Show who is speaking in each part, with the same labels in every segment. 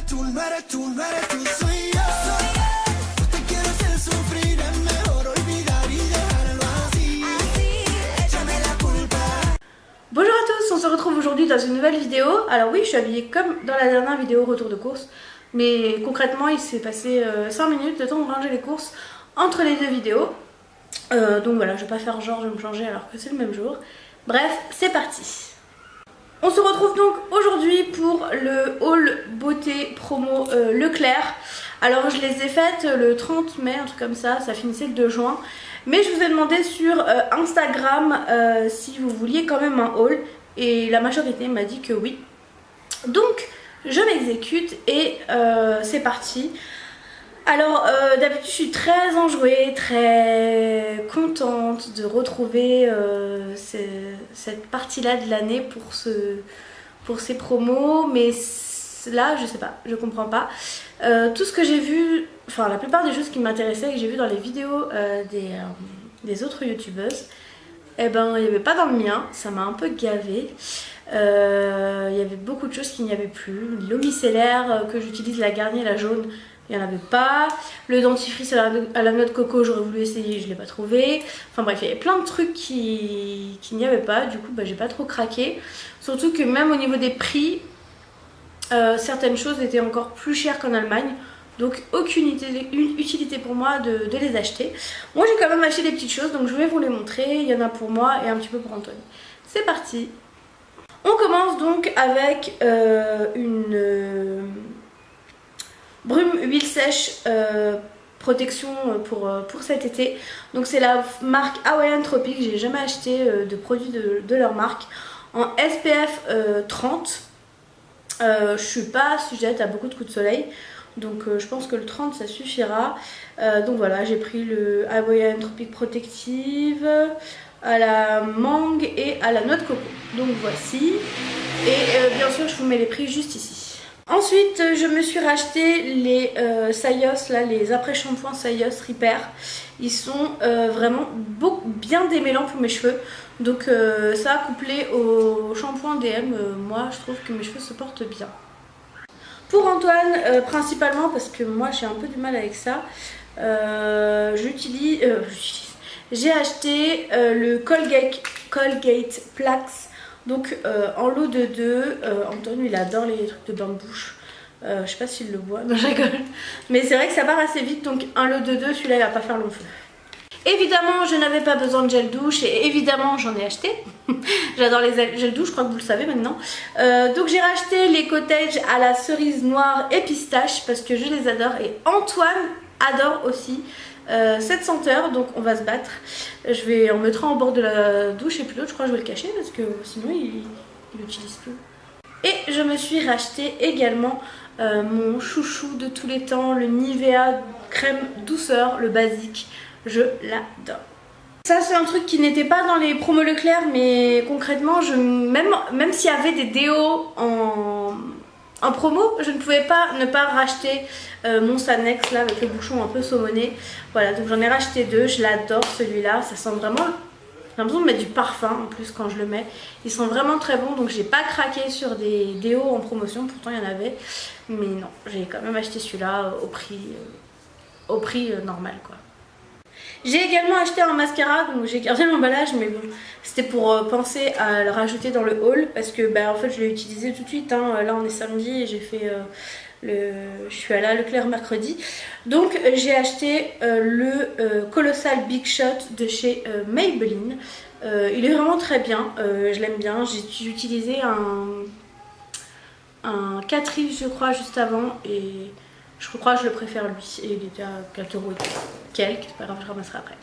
Speaker 1: Bonjour à tous, on se retrouve aujourd'hui dans une nouvelle vidéo. Alors oui, je suis habillée comme dans la dernière vidéo retour de course, mais concrètement il s'est passé 5 minutes le temps de ranger les courses entre les deux vidéos. Donc voilà, je vais pas faire genre je vais me changer alors que c'est le même jour. Bref, c'est parti. On se retrouve donc aujourd'hui pour le haul beauté promo Leclerc. Alors je les ai faites le 30 mai, un truc comme ça finissait le 2 juin. Mais je vous ai demandé sur Instagram si vous vouliez quand même un haul. Et la majorité m'a dit que oui. Donc je m'exécute et c'est parti. Alors d'habitude je suis très enjouée, très contente de retrouver cette partie-là de l'année pour ces promos. Mais là je sais pas, je comprends pas. Tout ce que j'ai vu, enfin la plupart des choses qui m'intéressaient et que j'ai vu dans les vidéos des autres youtubeuses, eh ben il n'y avait pas dans le mien, ça m'a un peu gavé. Il y avait beaucoup de choses qu'il n'y avait plus. L'eau micellaire que j'utilise, la Garnier, la jaune, il n'y en avait pas. Le dentifrice à la noix de coco, j'aurais voulu essayer, je ne l'ai pas trouvé. Enfin bref, il y avait plein de trucs qu'il n'y avait pas, du coup bah, j'ai pas trop craqué. Surtout que même au niveau des prix, certaines choses étaient encore plus chères qu'en Allemagne. Donc aucune utilité pour moi de les acheter. Moi j'ai quand même acheté des petites choses, donc je vais vous les montrer. Il y en a pour moi et un petit peu pour Antoine. C'est parti. On commence donc avec une brume huile sèche protection pour cet été. Donc c'est la marque Hawaiian Tropic. J'ai jamais acheté de produits de leur marque. En SPF 30. Je suis pas sujette à beaucoup de coups de soleil. Donc je pense que le 30 ça suffira. Donc voilà, j'ai pris le Hawaiian Tropic Protective à la mangue et à la noix de coco. Donc voici. Et bien sûr je vous mets les prix juste ici. Ensuite je me suis racheté les Sayos, là, les après-shampoings Sayos Repair. Ils sont vraiment bien démêlants pour mes cheveux. Donc ça couplé au shampoing DM, moi je trouve que mes cheveux se portent bien. Pour Antoine, principalement parce que moi j'ai un peu du mal avec ça, j'ai acheté le Colgate Plax. Donc en lot de 2, Antoine il adore les trucs de bain de bouche. Je sais pas s'il le boit, non je rigole. Mais c'est vrai que ça part assez vite, donc un lot de 2, celui-là il va pas faire long feu. Évidemment je n'avais pas besoin de gel douche et évidemment j'en ai acheté. J'adore les gels douche, je crois que vous le savez maintenant. Donc j'ai racheté les Cottage à la cerise noire et pistache parce que je les adore et Antoine adore aussi cette senteur, donc on va se battre. Je vais en mettre en bord de la douche et puis l'autre je crois que je vais le cacher parce que sinon il l'utilise plus. Et je me suis racheté également mon chouchou de tous les temps, le Nivea crème douceur, le basique. Je l'adore. Ça c'est un truc qui n'était pas dans les promos Leclerc, mais concrètement même s'il y avait des déos en promo, je ne pouvais pas ne pas racheter mon Sanex là avec le bouchon un peu saumonné. Voilà, donc j'en ai racheté 2, je l'adore celui-là, ça sent vraiment... J'ai l'impression de mettre du parfum en plus quand je le mets. Ils sont vraiment très bons, donc j'ai pas craqué sur des déos en promotion, pourtant il y en avait. Mais non, j'ai quand même acheté celui-là au prix normal quoi. J'ai également acheté un mascara, donc j'ai gardé l'emballage, mais bon, c'était pour penser à le rajouter dans le haul, parce que bah, en fait je l'ai utilisé tout de suite, hein. Là on est samedi et j'ai fait je suis allée à Leclerc mercredi. Donc j'ai acheté le Colossal Big Shot de chez Maybelline. Il est vraiment très bien, je l'aime bien. J'ai utilisé un Catrice je crois juste avant et... Je crois que je le préfère lui. Et il était à 4 € et quelques. C'est pas grave, je ramasserai après.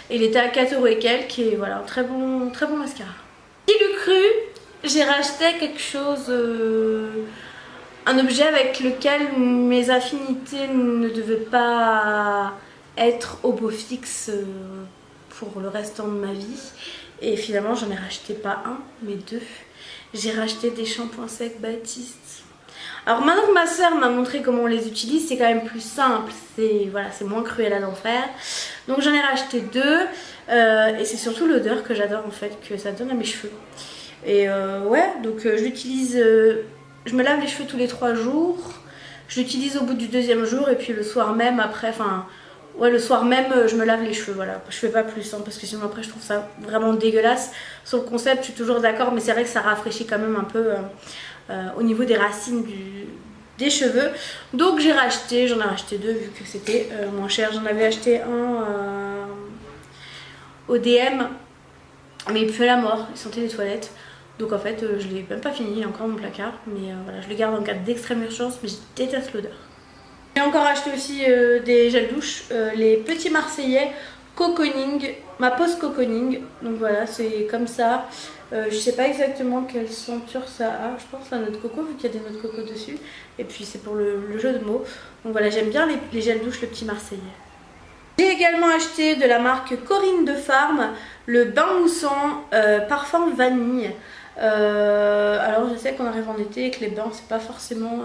Speaker 1: Il était à 4 € et quelques. Et voilà, très bon mascara. Qui l'eût cru, j'ai racheté quelque chose. Un objet avec lequel mes affinités ne devaient pas être au beau fixe pour le restant de ma vie. Et finalement, j'en ai racheté pas un, mais 2. J'ai racheté des shampoings secs Baptiste. Alors maintenant que ma soeur m'a montré comment on les utilise, c'est quand même plus simple, c'est voilà, c'est moins cruel à l'en faire. Donc j'en ai racheté 2 et c'est surtout l'odeur que j'adore en fait, que ça donne à mes cheveux. Et ouais, donc je l'utilise, je me lave les cheveux tous les 3 jours. Je l'utilise au bout du 2e jour et puis le soir même après, enfin ouais, le soir même je me lave les cheveux, voilà. Je fais pas plus hein, parce que sinon après je trouve ça vraiment dégueulasse. Sur le concept je suis toujours d'accord, mais c'est vrai que ça rafraîchit quand même un peu au niveau des racines des cheveux. Donc j'ai racheté, j'en ai racheté 2 vu que c'était moins cher. J'en avais acheté un au DM, mais il puait la mort, il sentait les toilettes. Donc en fait je l'ai même pas fini, il est encore dans mon placard. Mais voilà, je le garde en cas d'extrême urgence, mais je déteste l'odeur. J'ai encore acheté aussi des gels douche, les petits Marseillais Cocooning, ma pose Cocooning. Donc voilà, c'est comme ça. Je sais pas exactement quelle senteur ça a. Je pense à noix de coco vu qu'il y a des noix de coco dessus. Et puis c'est pour le jeu de mots. Donc voilà, j'aime bien les gels douche, le petit Marseillais. J'ai également acheté de la marque Corinne de Farm le bain moussant parfum vanille. Alors je sais qu'on arrive en été et que les bains c'est pas forcément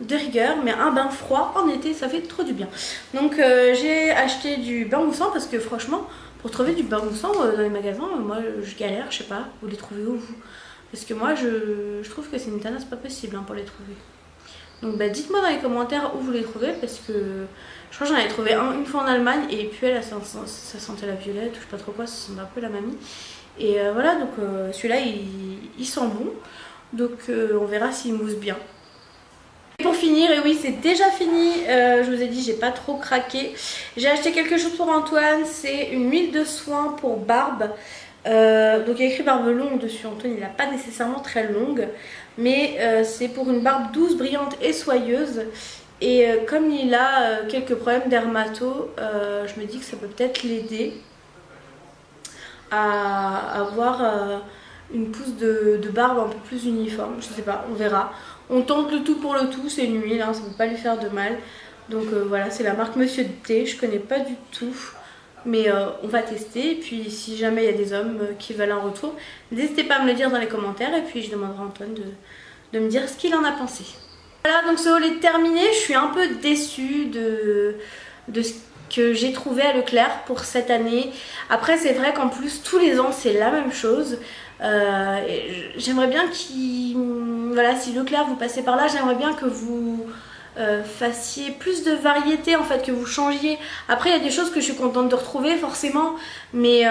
Speaker 1: de rigueur, mais un bain froid en été ça fait trop du bien. Donc j'ai acheté du bain moussant parce que franchement pour trouver du bain moussant dans les magasins moi je galère, je sais pas, vous les trouvez où vous? Parce que moi je trouve que c'est une tanasse pas possible hein, pour les trouver. Donc bah, dites-moi dans les commentaires où vous les trouvez parce que je crois que j'en avais trouvé une fois en Allemagne et puis elle ça sentait la violette ou je sais pas trop quoi, ça sentait un peu la mamie. Et voilà, donc celui-là il sent bon, donc on verra s'il mousse bien. Et pour finir, et oui c'est déjà fini, je vous ai dit j'ai pas trop craqué. J'ai acheté quelque chose pour Antoine, c'est une huile de soin pour barbe. Donc il y a écrit barbe longue dessus, Antoine il n'a pas nécessairement très longue. Mais c'est pour une barbe douce, brillante et soyeuse. Et comme il a quelques problèmes dermato, je me dis que ça peut peut-être l'aider à avoir une pousse de barbe un peu plus uniforme. Je sais pas, on verra. On tente le tout pour le tout, c'est une huile, hein, ça ne peut pas lui faire de mal. Donc voilà, c'est la marque Monsieur T, je connais pas du tout. Mais on va tester, et puis si jamais il y a des hommes qui veulent un retour, n'hésitez pas à me le dire dans les commentaires, et puis je demanderai à Antoine de me dire ce qu'il en a pensé. Voilà, donc ce haul est terminé, je suis un peu déçue de ce que j'ai trouvé à Leclerc pour cette année. Après c'est vrai qu'en plus tous les ans c'est la même chose. J'aimerais bien voilà, si Leclerc vous passez par là, j'aimerais bien que vous fassiez plus de variété en fait, que vous changiez. Après il y a des choses que je suis contente de retrouver forcément, mais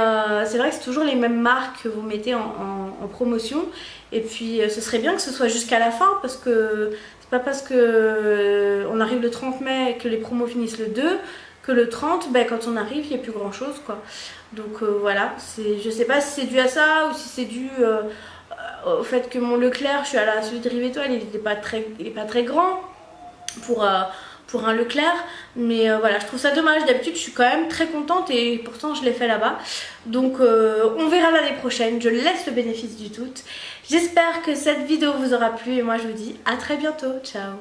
Speaker 1: c'est vrai que c'est toujours les mêmes marques que vous mettez en promotion. Et puis ce serait bien que ce soit jusqu'à la fin, parce que c'est pas parce que on arrive le 30 mai et que les promos finissent le 2 que le 30, ben, quand on arrive, il n'y a plus grand chose quoi. Donc voilà, je sais pas si c'est dû à ça ou si c'est dû au fait que mon Leclerc, je suis à celui de Rive-Étoile, il n'est pas très grand pour un Leclerc, mais voilà, je trouve ça dommage. D'habitude je suis quand même très contente et pourtant je l'ai fait là-bas. Donc on verra l'année prochaine, je laisse le bénéfice du doute. J'espère que cette vidéo vous aura plu et moi je vous dis à très bientôt, ciao.